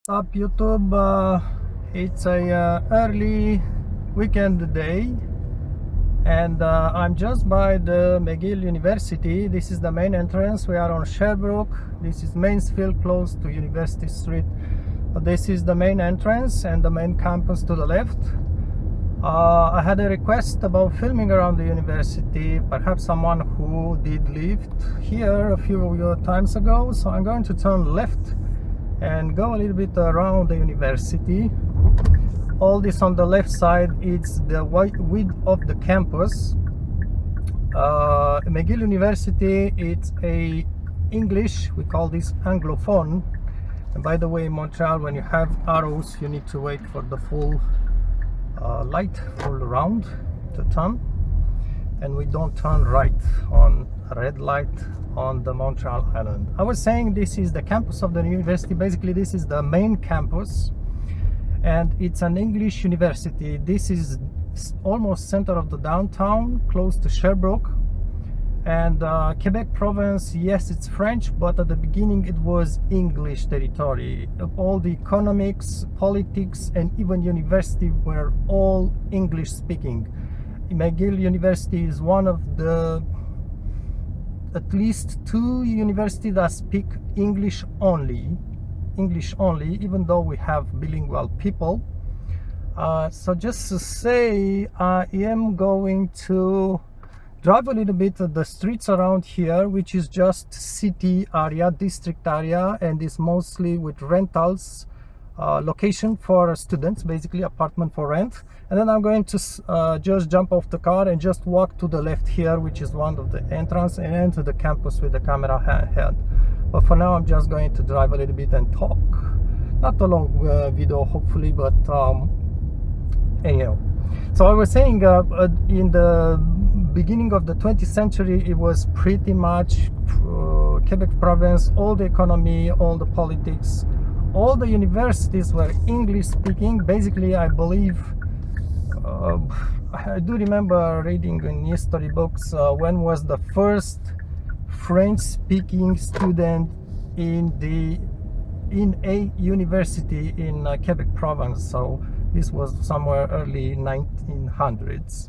Up YouTube, it's a early weekend day, and I'm just by the McGill University. This is the main entrance. We are on Sherbrooke. This is Mansfield, close to University Street. This is the main entrance and the main campus to the left. I had a request about filming around the university, perhaps someone who did live here a few times ago, so I'm going to turn left and go a little bit around the university. All this on the left side is the width of the campus. McGill University, it's a English, we call this Anglophone. And by the way, in Montreal, when you have arrows, you need to wait for the full light, full round to turn, and we don't turn right on a red light on the Montreal Island. I was saying this is the campus of the university. Basically, this is the main campus, and it's an English university. This is almost center of the downtown, close to Sherbrooke. And Quebec province, yes, it's French, but at the beginning it was English territory. All the economics, politics, and even university were all English speaking. McGill University is one of the at least two universities that speak English only, even though we have bilingual people. So just to say, I am going to drive a little bit of the streets around here, which is just city area, district area, and is mostly with rentals, location for students, basically apartment for rent. And then I'm going to just jump off the car and just walk to the left here, which is one of the entrance, and enter the campus with the camera ahead. But for now, I'm just going to drive a little bit and talk. Not a long video, hopefully, but anyhow. So I was saying, in the beginning of the 20th century, it was pretty much Quebec province, all the economy, all the politics, all the universities were English speaking. Basically, I believe, I do remember reading in history books when was the first French speaking student in a university in Quebec province. So this was somewhere early 1900s.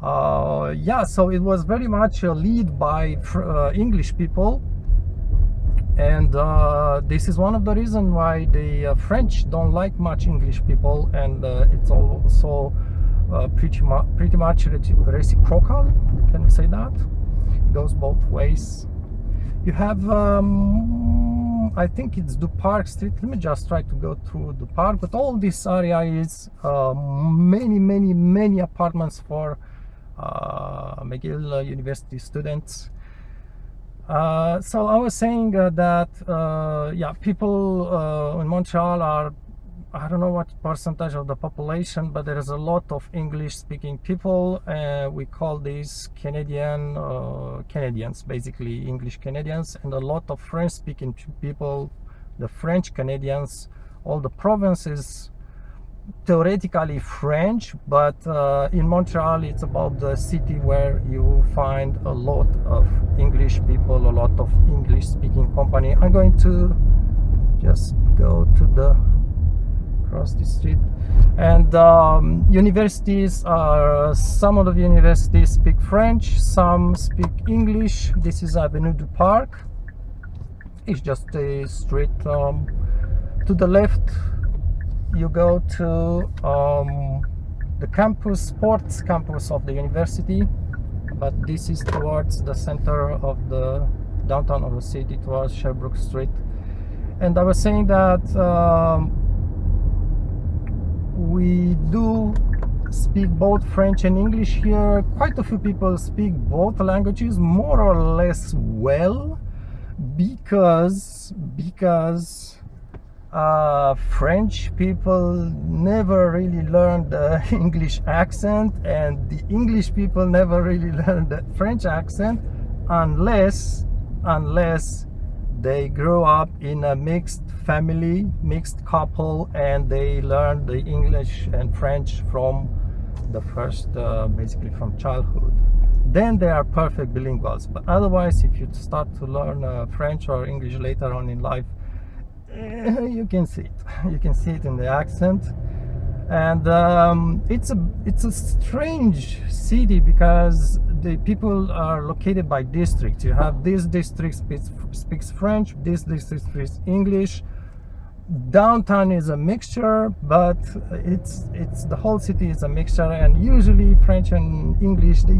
Yeah, so it was very much a lead by English people, and this is one of the reasons why the French don't like much English people, and it's also pretty much reciprocal. Can we say that? It goes both ways. You have I think it's Du Parc Street. Let me just try to go through the park, but all this area is many apartments for McGill University students. So I was saying that yeah, people in Montreal are, I don't know what percentage of the population, but there is a lot of English speaking people. We call these Canadians, basically English Canadians, and a lot of French speaking people, the French Canadians. All the provinces theoretically French, but in Montreal it's about the city where you find a lot of English people, a lot of English speaking company. I'm going to just go to the across the street, and universities are, some of the universities speak French, some speak English. This is Avenue du Parc. It's just a street. To the left you go to the campus, sports campus of the university, but this is towards the center of the downtown of the city, towards Sherbrooke Street. And I was saying that we do speak both French and English here. Quite a few people speak both languages more or less well, because French people never really learned the English accent, and the English people never really learned the French accent unless they grew up in a mixed family, mixed couple, and they learned the English and French from the first, basically from childhood. Then they are perfect bilinguals. But otherwise, if you start to learn French or English later on in life, You can see it. You can see it in the accent. And it's a strange city because the people are located by districts. You have this district speaks French, this district speaks English. Downtown is a mixture, but it's the whole city is a mixture, and usually French and English they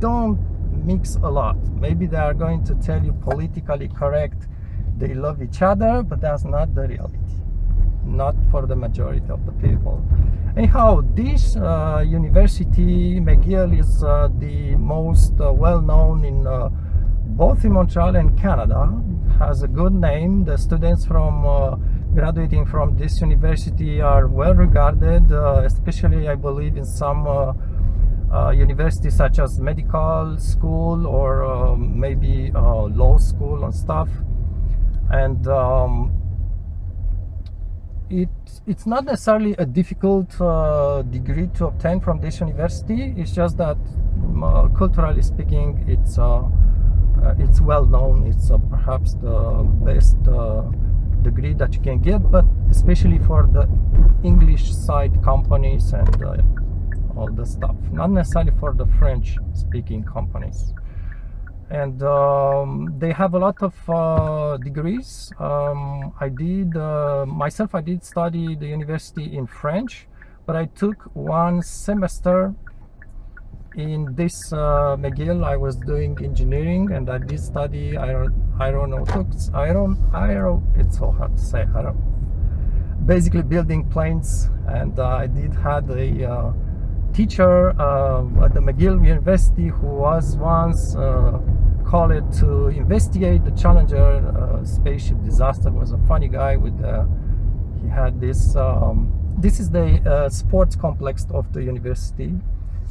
don't mix a lot. Maybe they are going to tell you politically correct they love each other, but that's not the reality, not for the majority of the people. Anyhow, this university, McGill, is the most well-known in both in Montreal and Canada. Has a good name. The students from graduating from this university are well regarded, especially I believe in some universities such as medical school or maybe law school and stuff. And it's not necessarily a difficult degree to obtain from this university. It's just that culturally speaking, it's well known. It's perhaps the best degree that you can get, but especially for the English side companies and all the stuff, not necessarily for the French speaking companies. And they have a lot of degrees. I did myself, I did study the university in French, but I took one semester in this McGill. I was doing engineering, and I did study aeronautics. It's so hard to say. Basically building planes, and I did had a teacher at the McGill University who was once called to investigate the Challenger spaceship disaster. Was a funny guy with he had this this is the sports complex of the university.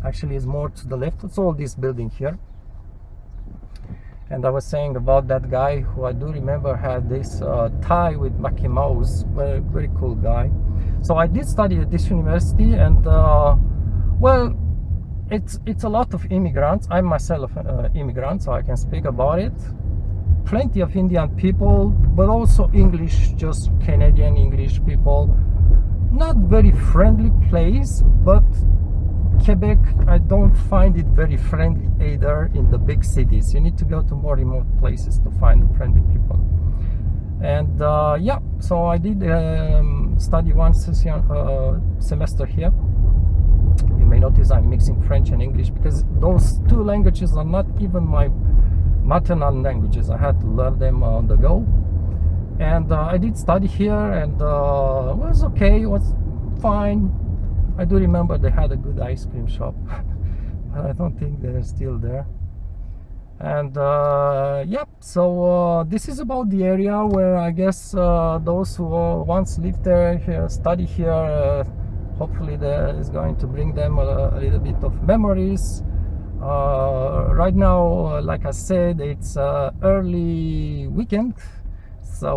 Actually is more to the left. It's all this building here. And I was saying about that guy who I do remember had this tie with Mickey Mouse. Very, very cool guy. So I did study at this university, and well, it's a lot of immigrants. I'm myself an immigrant, so I can speak about it. Plenty of Indian people, but also English, just Canadian English people. Not very friendly place, but Quebec, I don't find it very friendly either in the big cities. You need to go to more remote places to find friendly people. And yeah, so I did study one semester here. You may notice I'm mixing French and English because those two languages are not even my maternal languages. I had to learn them on the go. And I did study here, and it was okay, it was fine. I do remember they had a good ice cream shop, but I don't think they're still there. And yep, so this is about the area where I guess those who once lived there, study here, hopefully that is going to bring them a little bit of memories. Right now, like I said, it's early weekend, so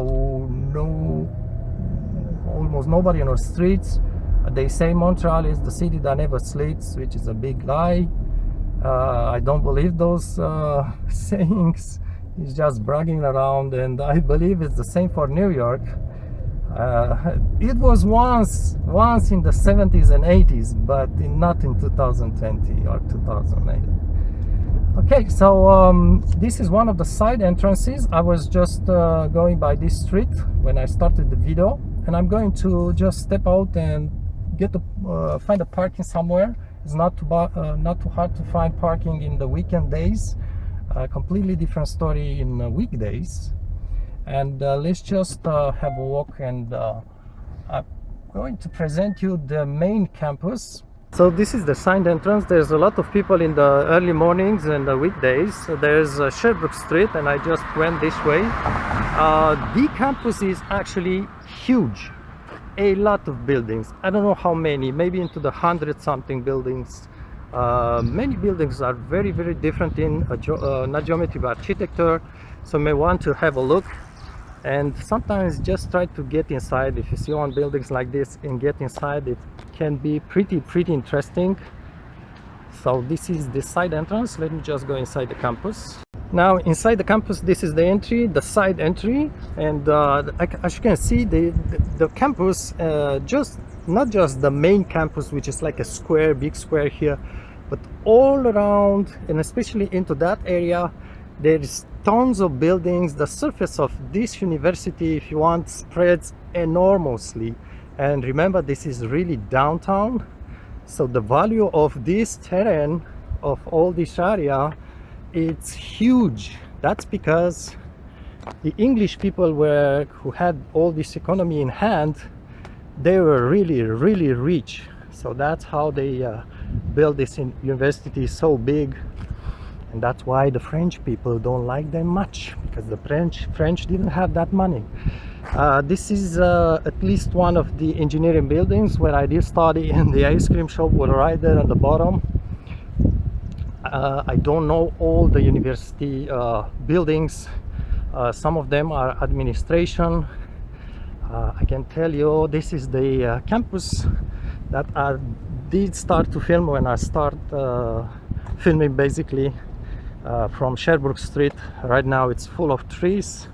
almost nobody on our streets. They say Montreal is the city that never sleeps, which is a big lie. I don't believe those sayings. It's just bragging around, and I believe it's the same for New York. It was once in the 70s and 80s, but not in 2020 or 2008. Okay, so this is one of the side entrances. I was just going by this street when I started the video, and I'm going to just step out and find a parking somewhere. It's not too hard to find parking in the weekend days. Completely different story in weekdays. And let's just have a walk, and I'm going to present you the main campus. So this is the side entrance. There's a lot of people in the early mornings and the weekdays. So there's Sherbrooke Street, and I just went this way. The campus is actually huge. A lot of buildings. I don't know how many, maybe into the 100-something buildings. Many buildings are very, very different in not geometry but architecture, so you may want to have a look. And sometimes just try to get inside. If you see one buildings like this and get inside, it can be pretty interesting. So this is the side entrance. Let me just go inside the campus. Now inside the campus, this is the entry, the side entry, and as you can see, the campus, just not just the main campus, which is like a square, big square here, but all around, and especially into that area, there is tons of buildings. The surface of this university, if you want, spreads enormously. And remember, this is really downtown, so the value of this terrain, of all this area, it's huge. That's because the English people who had all this economy in hand, they were really rich. So that's how they built this university so big, and that's why the French people don't like them much, because the French didn't have that money. This is at least one of the engineering buildings where I did study, and the ice cream shop was right there at the bottom. I don't know all the university buildings. Some of them are administration. I can tell you this is the campus that I did start to film when I start filming, basically from Sherbrooke Street. Right now it's full of trees.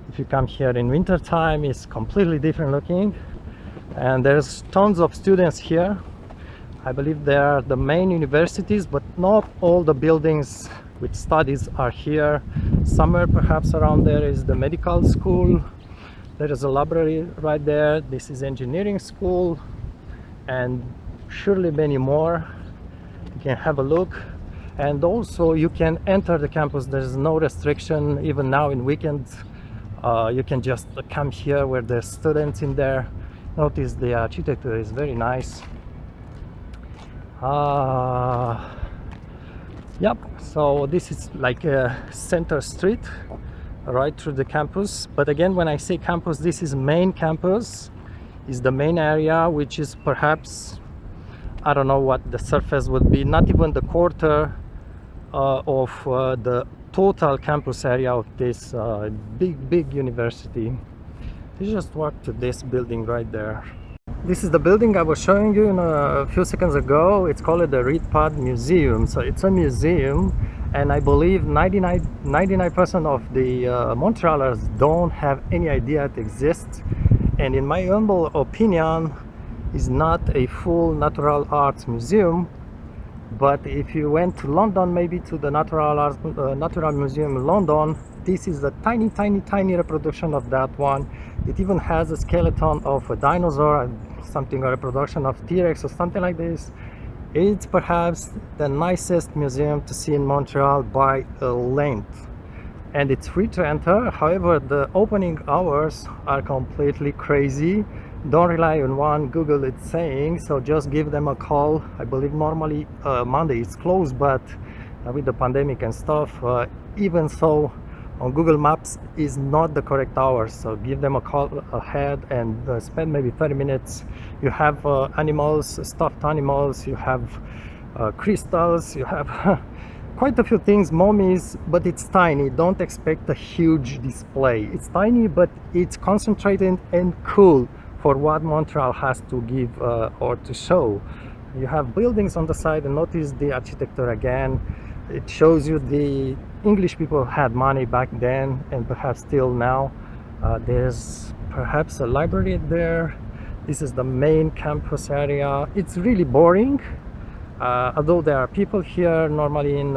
If you come here in winter time, it's completely different looking, and there's tons of students here. I believe they are the main universities, but not all the buildings with studies are here. Somewhere perhaps around there is the medical school. There is a library right there. This is engineering school, and surely many more. You can have a look, and also you can enter the campus. There's no restriction. Even now in weekends, you can just come here where there's students in there. Notice the architecture is very nice. Yep, so this is like a center street right through the campus. But again, when I say campus, this is main campus, is the main area, which is perhaps, I don't know what the surface would be, not even the quarter of the total campus area of this big university. You just walk to this building right there. This is the building I was showing you a few seconds ago. It's called the Rietpad Museum. So it's a museum, and I believe 99% of the Montrealers don't have any idea it exists. And in my humble opinion, it's not a full natural arts museum. But if you went to London, maybe to the Natural Museum in London, this is a tiny reproduction of that one. It even has a skeleton of a dinosaur, something, a reproduction of T-Rex or something like this. It's perhaps the nicest museum to see in Montreal by a length, and it's free to enter. However, the opening hours are completely crazy. Don't rely on one Google it's saying, so just give them a call. I believe normally Monday is closed, but with the pandemic and stuff, even so, on Google Maps is not the correct hours. So give them a call ahead and spend maybe 30 minutes. You have animals, stuffed animals, you have crystals, you have quite a few things, mummies, but it's tiny. Don't expect a huge display. It's tiny, but it's concentrated and cool for what Montreal has to give or to show. You have buildings on the side, and notice the architecture again. It shows you the English people had money back then, and perhaps still now. There's perhaps a library there. This is the main campus area. It's really boring, although there are people here normally in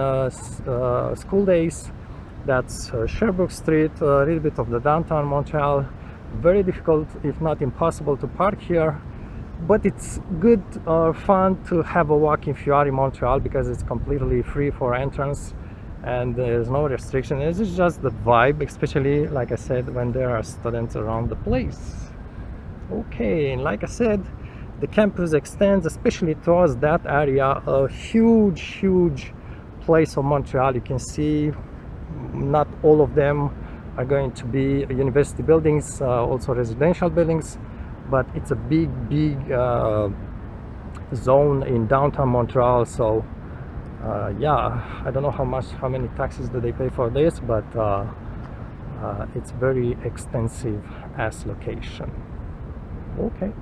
school days. That's Sherbrooke Street, a little bit of the downtown Montreal. Very difficult, if not impossible, to park here, but it's good or fun to have a walk if you are in Montreal, because it's completely free for entrance and there's no restriction. It's just the vibe, especially like I said, when there are students around the place. Okay, and like I said, the campus extends especially towards that area, a huge place of Montreal. You can see not all of them are going to be university buildings, also residential buildings, but it's a big zone in downtown Montreal. So yeah, I don't know how many taxes do they pay for this, but it's very extensive as location. Okay.